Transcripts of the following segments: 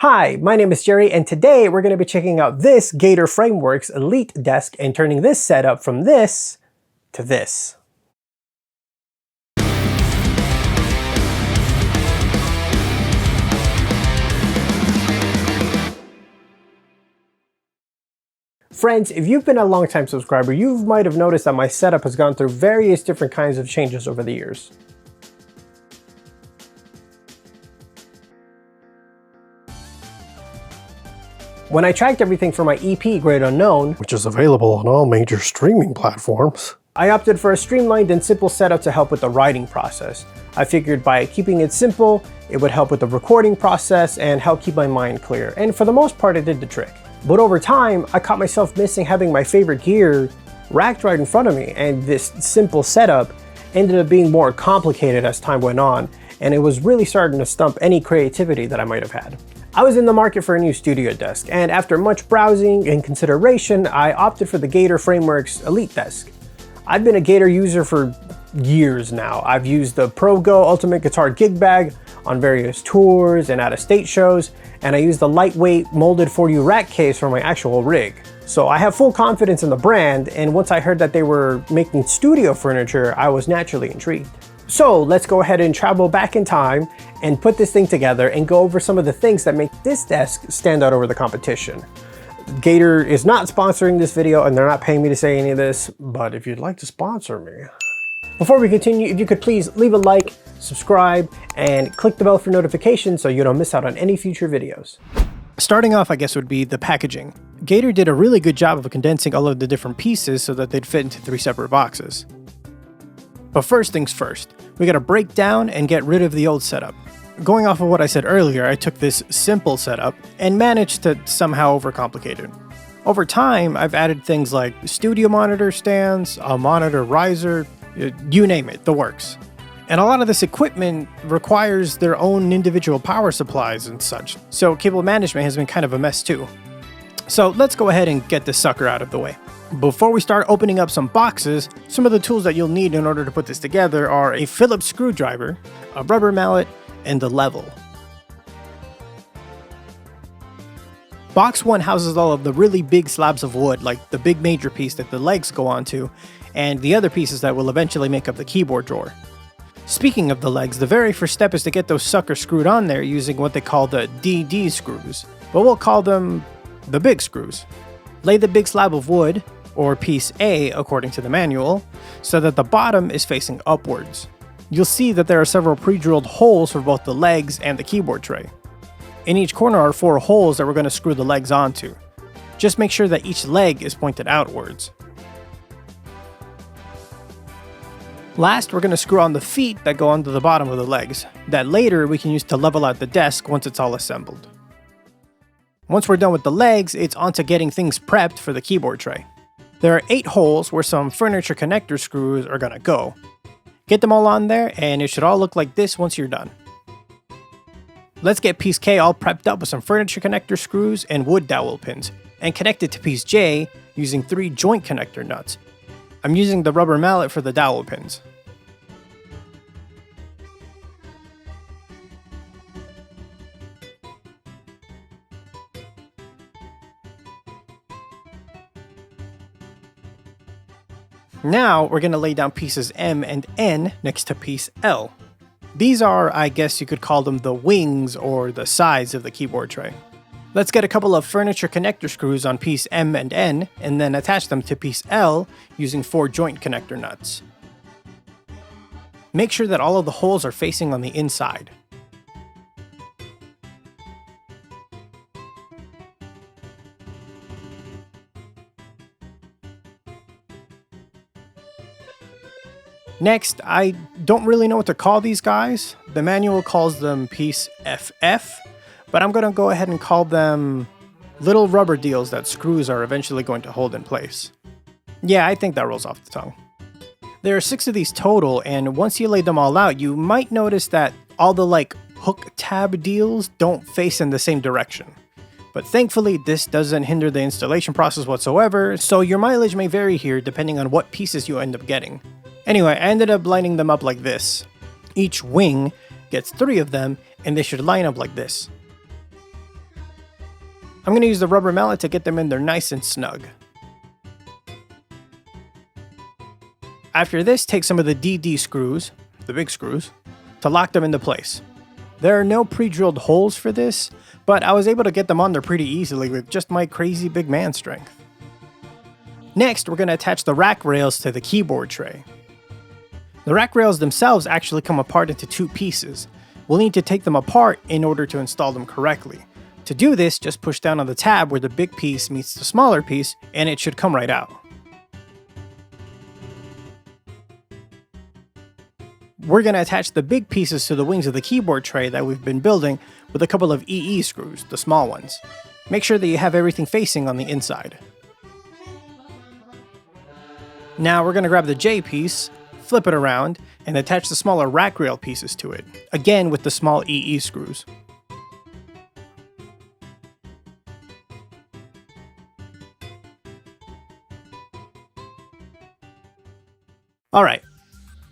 Hi, my name is Gerry, and today we're going to be checking out this Gator Frameworks Elite Desk and turning this setup from this to this. Friends, if you've been a long-time subscriber, you might have noticed that my setup has gone through various different kinds of changes over the years. When I tracked everything for my EP Great Unknown, which is available on all major streaming platforms, I opted for a streamlined and simple setup to help with the writing process. I figured by keeping it simple, it would help with the recording process and help keep my mind clear, and for the most part it did the trick. But over time, I caught myself missing having my favorite gear racked right in front of me, and this simple setup ended up being more complicated as time went on, and it was really starting to stump any creativity that I might have had. I was in the market for a new studio desk, and after much browsing and consideration, I opted for the Gator Frameworks Elite Desk. I've been a Gator user for years now. I've used the ProGo Ultimate Guitar Gig Bag on various tours and out-of-state shows, and I use the lightweight molded 4U rack case for my actual rig. So I have full confidence in the brand, and once I heard that they were making studio furniture, I was naturally intrigued. So let's go ahead and travel back in time and put this thing together and go over some of the things that make this desk stand out over the competition. Gator is not sponsoring this video and they're not paying me to say any of this, but if you'd like to sponsor me. Before we continue, if you could please leave a like, subscribe, and click the bell for notifications so you don't miss out on any future videos. Starting off, I guess, would be the packaging. Gator did a really good job of condensing all of the different pieces so that they'd fit into 3 separate boxes. But first things first, we gotta break down and get rid of the old setup. Going off of what I said earlier, I took this simple setup and managed to somehow overcomplicate it. Over time, I've added things like studio monitor stands, a monitor riser, you name it, the works. And a lot of this equipment requires their own individual power supplies and such, so cable management has been kind of a mess too. So let's go ahead and get this sucker out of the way. Before we start opening up some boxes, some of the tools that you'll need in order to put this together are a Phillips screwdriver, a rubber mallet, and a level. Box 1 houses all of the really big slabs of wood, like the big major piece that the legs go onto, and the other pieces that will eventually make up the keyboard drawer. Speaking of the legs, the very first step is to get those suckers screwed on there using what they call the DD screws, but we'll call them the big screws. Lay the big slab of wood, or piece A according to the manual, so that the bottom is facing upwards. You'll see that there are several pre-drilled holes for both the legs and the keyboard tray. In each corner are 4 holes that we're going to screw the legs onto. Just make sure that each leg is pointed outwards. Last, we're going to screw on the feet that go onto the bottom of the legs, that later we can use to level out the desk once it's all assembled. Once we're done with the legs, it's on to getting things prepped for the keyboard tray. There are 8 holes where some furniture connector screws are gonna go. Get them all on there, and it should all look like this once you're done. Let's get piece K all prepped up with some furniture connector screws and wood dowel pins, and connect it to piece J using 3 joint connector nuts. I'm using the rubber mallet for the dowel pins. Now we're going to lay down pieces M and N next to piece L. These are, I guess you could call them the wings or the sides of the keyboard tray. Let's get a couple of furniture connector screws on piece M and N and then attach them to piece L using 4 joint connector nuts. Make sure that all of the holes are facing on the inside. Next, I don't really know what to call these guys. The manual calls them piece FF, but I'm going to go ahead and call them little rubber deals that screws are eventually going to hold in place. Yeah, I think that rolls off the tongue. There are 6 of these total, and once you lay them all out, you might notice that all the hook tab deals don't face in the same direction. But thankfully, this doesn't hinder the installation process whatsoever, so your mileage may vary here depending on what pieces you end up getting. Anyway, I ended up lining them up like this. Each wing gets 3 of them, and they should line up like this. I'm going to use the rubber mallet to get them in there nice and snug. After this, take some of the DD screws, the big screws, to lock them into place. There are no pre-drilled holes for this, but I was able to get them on there pretty easily with just my crazy big man strength. Next, we're going to attach the rack rails to the keyboard tray. The rack rails themselves actually come apart into two pieces. We'll need to take them apart in order to install them correctly. To do this, just push down on the tab where the big piece meets the smaller piece, and it should come right out. We're going to attach the big pieces to the wings of the keyboard tray that we've been building with a couple of EE screws, the small ones. Make sure that you have everything facing on the inside. Now we're going to grab the J piece, flip it around, and attach the smaller rack rail pieces to it, again with the small EE screws. Alright,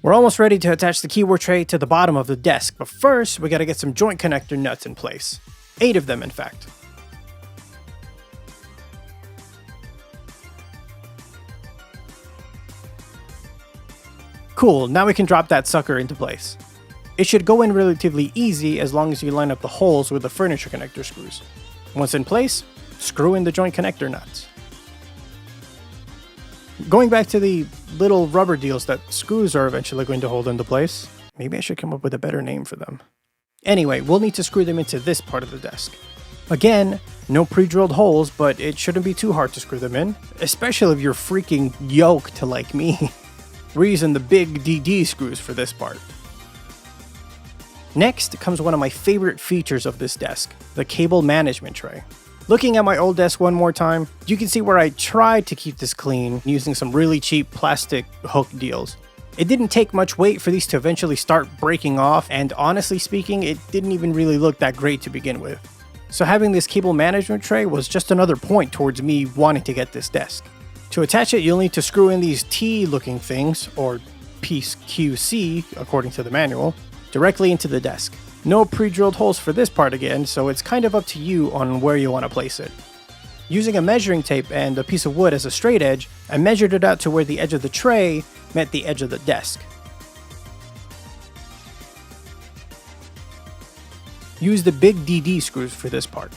we're almost ready to attach the keyboard tray to the bottom of the desk, but first we gotta get some joint connector nuts in place. 8 of them in fact. Cool, now we can drop that sucker into place. It should go in relatively easy as long as you line up the holes with the furniture connector screws. Once in place, screw in the joint connector nuts. Going back to the little rubber deals that screws are eventually going to hold into place, maybe I should come up with a better name for them. Anyway, we'll need to screw them into this part of the desk. Again, no pre-drilled holes, but it shouldn't be too hard to screw them in, especially if you're freaking yoked like me. We're using the big DD screws for this part. Next comes one of my favorite features of this desk, the cable management tray. Looking at my old desk one more time, you can see where I tried to keep this clean using some really cheap plastic hook deals. It didn't take much weight for these to eventually start breaking off, and honestly speaking, it didn't even really look that great to begin with. So having this cable management tray was just another point towards me wanting to get this desk. To attach it, you'll need to screw in these T-looking things, or piece QC according to the manual, directly into the desk. No pre-drilled holes for this part again, so it's kind of up to you on where you want to place it. Using a measuring tape and a piece of wood as a straight edge, I measured it out to where the edge of the tray met the edge of the desk. Use the big DD screws for this part.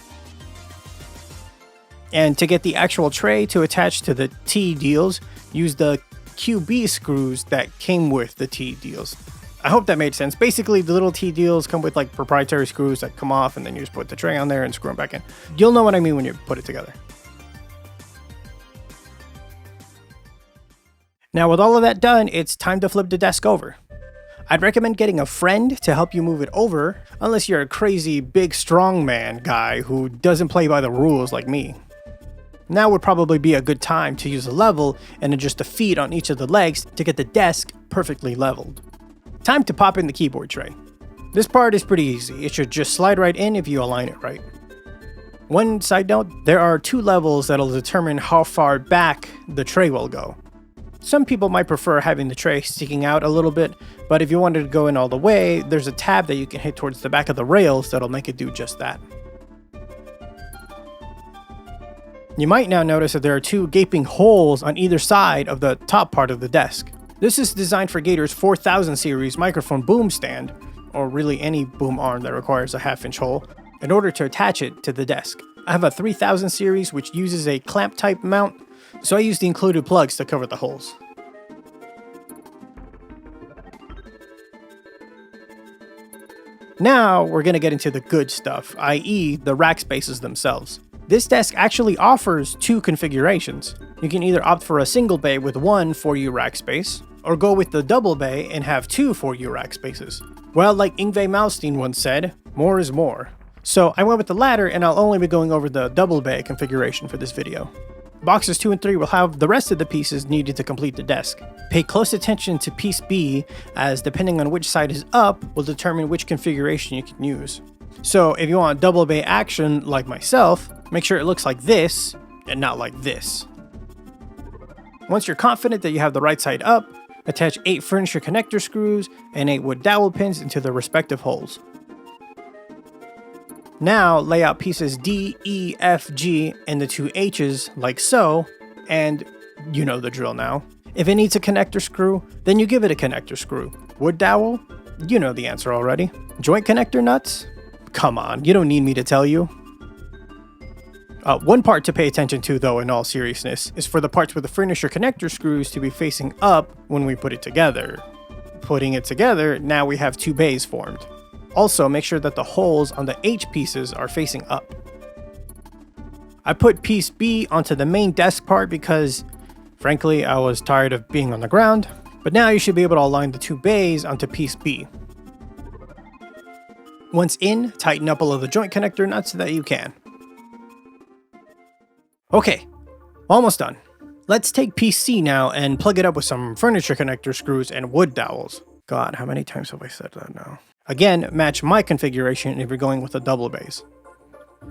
And to get the actual tray to attach to the T deals, use the QB screws that came with the T deals. I hope that made sense. Basically, the little T deals come with like proprietary screws that come off, and then you just put the tray on there and screw them back in. You'll know what I mean when you put it together. Now with all of that done, it's time to flip the desk over. I'd recommend getting a friend to help you move it over, unless you're a crazy big strongman guy who doesn't play by the rules like me. Now would probably be a good time to use a level and adjust the feet on each of the legs to get the desk perfectly leveled. Time to pop in the keyboard tray. This part is pretty easy, it should just slide right in if you align it right. One side note, there are 2 levels that'll determine how far back the tray will go. Some people might prefer having the tray sticking out a little bit, but if you wanted to go in all the way, there's a tab that you can hit towards the back of the rails that'll make it do just that. You might now notice that there are 2 gaping holes on either side of the top part of the desk. This is designed for Gator's 4000 series microphone boom stand, or really any boom arm that requires a 1/2-inch hole, in order to attach it to the desk. I have a 3000 series which uses a clamp type mount, so I use the included plugs to cover the holes. Now we're going to get into the good stuff, i.e. the rack spaces themselves. This desk actually offers 2 configurations. You can either opt for a single bay with 1 4U rack space, or go with the double bay and have 2 4U rack spaces. Well, like Yngwie Malmsteen once said, more is more. So I went with the latter, and I'll only be going over the double bay configuration for this video. Boxes 2 and 3 will have the rest of the pieces needed to complete the desk. Pay close attention to piece B, as depending on which side is up will determine which configuration you can use. So if you want double bay action like myself, make sure it looks like this and not like this. Once you're confident that you have the right side up, attach 8 furniture connector screws and 8 wood dowel pins into their respective holes. Now lay out pieces D, E, F, G, and the 2 H's like so, and you know the drill now. If it needs a connector screw, then you give it a connector screw. Wood dowel? You know the answer already. Joint connector nuts? Come on, you don't need me to tell you. One part to pay attention to, though, in all seriousness, is for the parts with the furniture connector screws to be facing up when we put it together. Putting it together, now we have 2 bays formed. Also, make sure that the holes on the H pieces are facing up. I put piece B onto the main desk part because, frankly, I was tired of being on the ground, but now you should be able to align the 2 bays onto piece B. Once in, tighten up all of the joint connector nuts that you can. Okay, almost done. Let's take piece C now and plug it up with some furniture connector screws and wood dowels. God, how many times have I said that now? Again, match my configuration if you're going with a double base.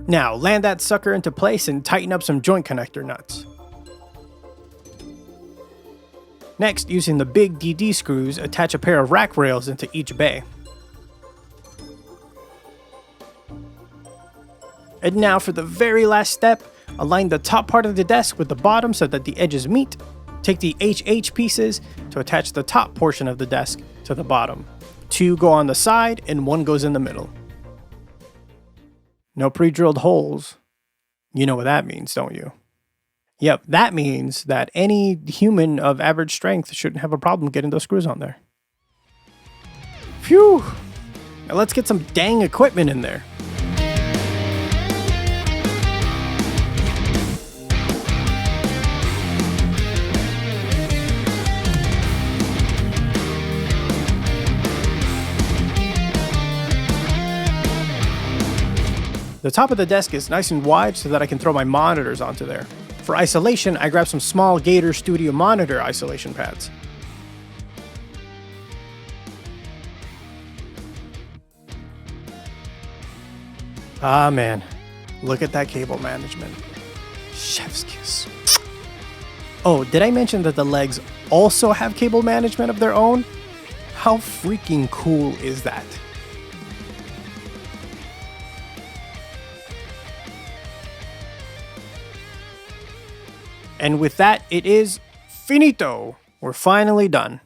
Now, land that sucker into place and tighten up some joint connector nuts. Next, using the big DD screws, attach a pair of rack rails into each bay. And now for the very last step, align the top part of the desk with the bottom so that the edges meet. Take the HH pieces to attach the top portion of the desk to the bottom. 2 go on the side and 1 goes in the middle. No pre-drilled holes. You know what that means, don't you? Yep, that means that any human of average strength shouldn't have a problem getting those screws on there. Phew! Now let's get some dang equipment in there. The top of the desk is nice and wide so that I can throw my monitors onto there. For isolation, I grabbed some small Gator Studio monitor isolation pads. Ah man, look at that cable management. Chef's kiss. Oh, did I mention that the legs also have cable management of their own? How freaking cool is that? And with that, it is finito. We're finally done.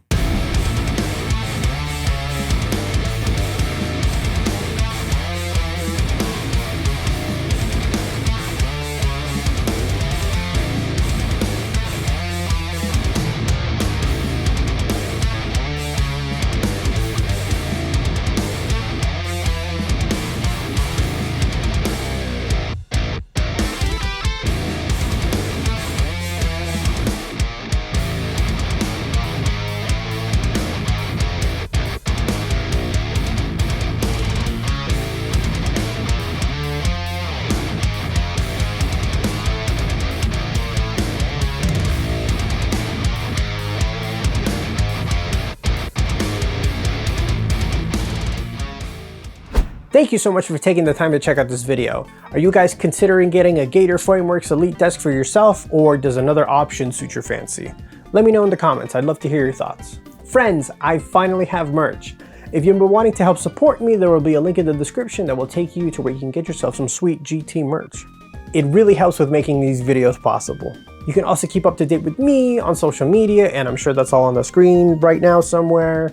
Thank you so much for taking the time to check out this video. Are you guys considering getting a Gator Frameworks Elite Desk for yourself, or does another option suit your fancy? Let me know in the comments, I'd love to hear your thoughts. Friends, I finally have merch. If you've been wanting to help support me, there will be a link in the description that will take you to where you can get yourself some sweet GT merch. It really helps with making these videos possible. You can also keep up to date with me on social media, and I'm sure that's all on the screen right now somewhere.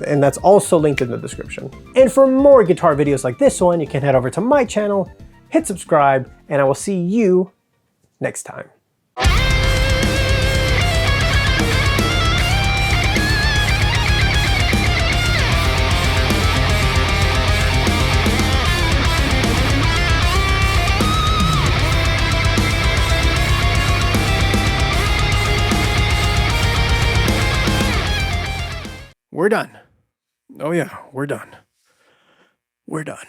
And that's also linked in the description. And for more guitar videos like this one, you can head over to my channel, hit subscribe, and I will see you next time. We're done. Oh yeah, we're done. We're done.